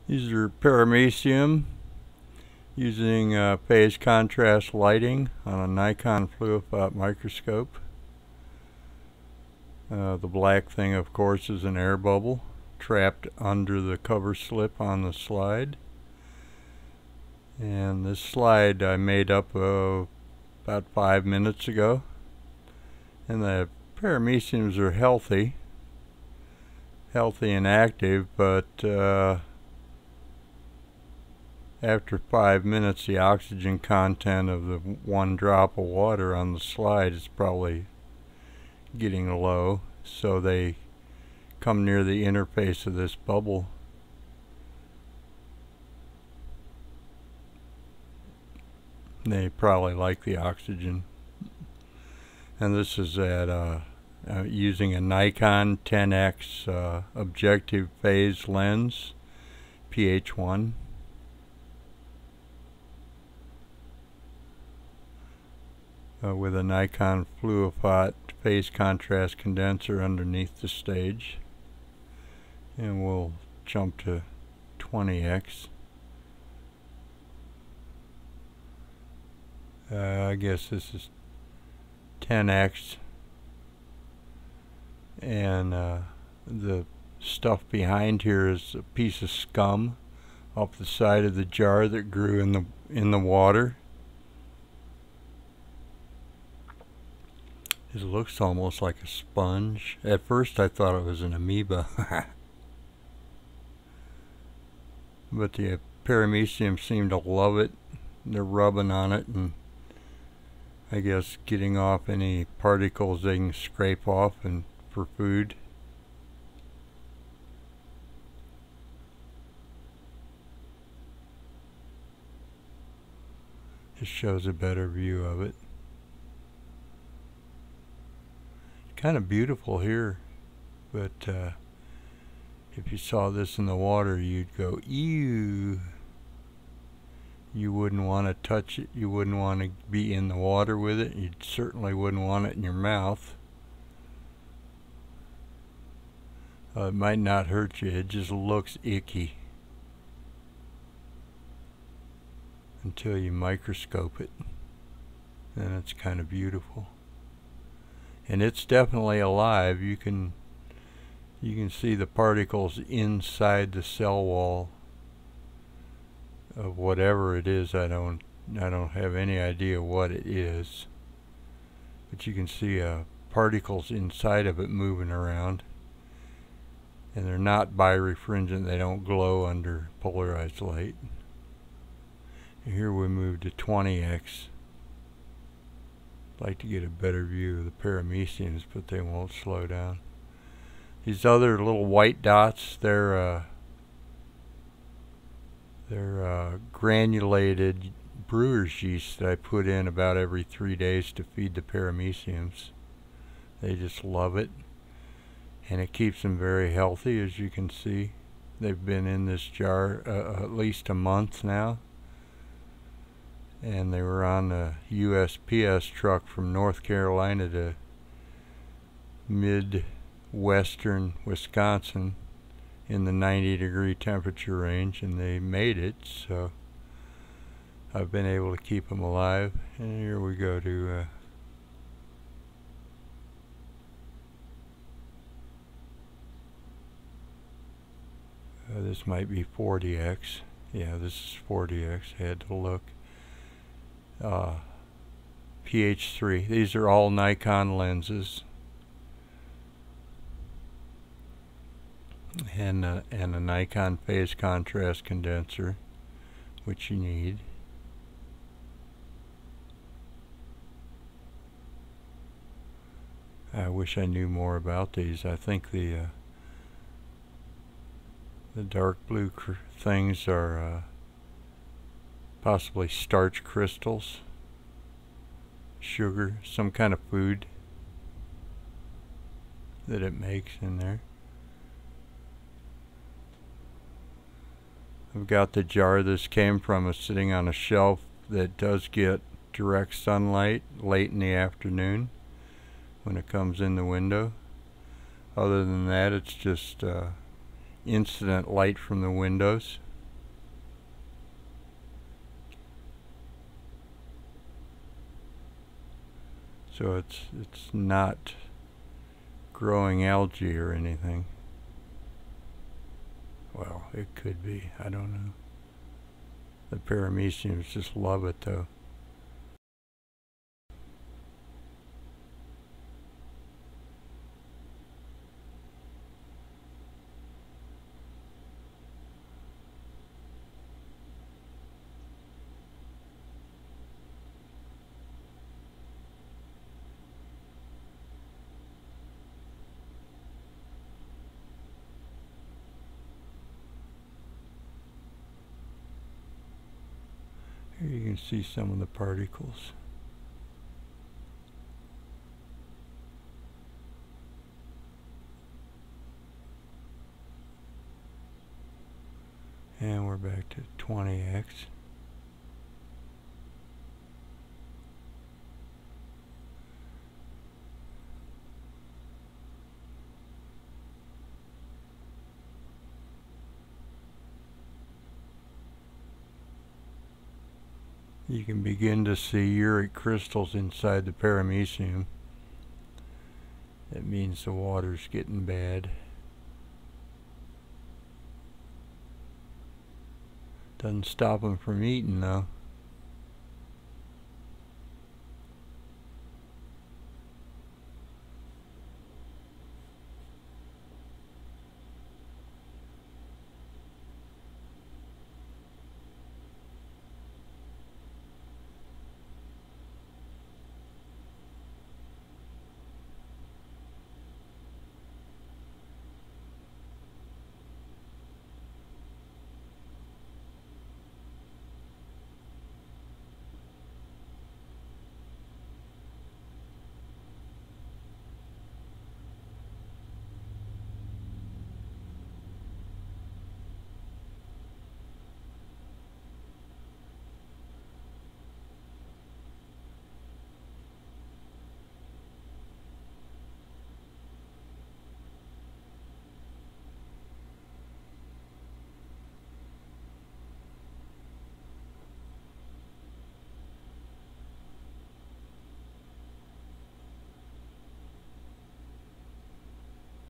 These are Paramecium using phase contrast lighting on a Nikon fluophot microscope. The black thing, of course, is an air bubble trapped under the cover slip on the slide. And this slide I made up about 5 minutes ago. And the parameciums are healthy and active, but after 5 minutes the oxygen content of the one drop of water on the slide is probably getting low, so they come near the interface of this bubble. They probably like the oxygen. And this is at using a Nikon 10x objective phase lens, pH1. With a Nikon fluophot phase contrast condenser underneath the stage. And we'll jump to 20x. I guess this is 10x, and the stuff behind here is a piece of scum off the side of the jar that grew in the water. It looks almost like a sponge. At first I thought it was an amoeba. But the paramecium seem to love it. They're rubbing on it and I guess getting off any particles they can scrape off and for food. This shows a better view of it. Kind of beautiful here, but if you saw this in the water you'd go, ew. You wouldn't want to touch it, you wouldn't want to be in the water with it, you certainly wouldn't want it in your mouth. It might not hurt you, it just looks icky until you microscope it. Then it's kind of beautiful. And it's definitely alive. You can see the particles inside the cell wall of whatever it is. I don't have any idea what it is, but you can see particles inside of it moving around, and they're not birefringent. They don't glow under polarized light. And here we move to 20x. I'd like to get a better view of the parameciums, but they won't slow down. These other little white dots, they're granulated brewer's yeast that I put in about every 3 days to feed the parameciums. They just love it, and it keeps them very healthy. As you can see, they've been in this jar at least a month now, and they were on a USPS truck from North Carolina to mid-western Wisconsin in the 90-degree temperature range, and they made it, so I've been able to keep them alive. And here we go to this might be 40x. Yeah, this is 40x. I had to look. pH3. These are all Nikon lenses. And a Nikon phase contrast condenser, which you need. I wish I knew more about these. I think the dark blue things are possibly starch crystals, sugar, some kind of food that it makes in there. I've got the jar this came from is sitting on a shelf that does get direct sunlight late in the afternoon when it comes in the window. Other than that, it's just incident light from the windows. So it's not growing algae or anything. Well, it could be. I don't know. The parameciums just love it though. Here you can see some of the particles. And we're back to 20x. You can begin to see uric crystals inside the paramecium. That means the water's getting bad. Doesn't stop them from eating though.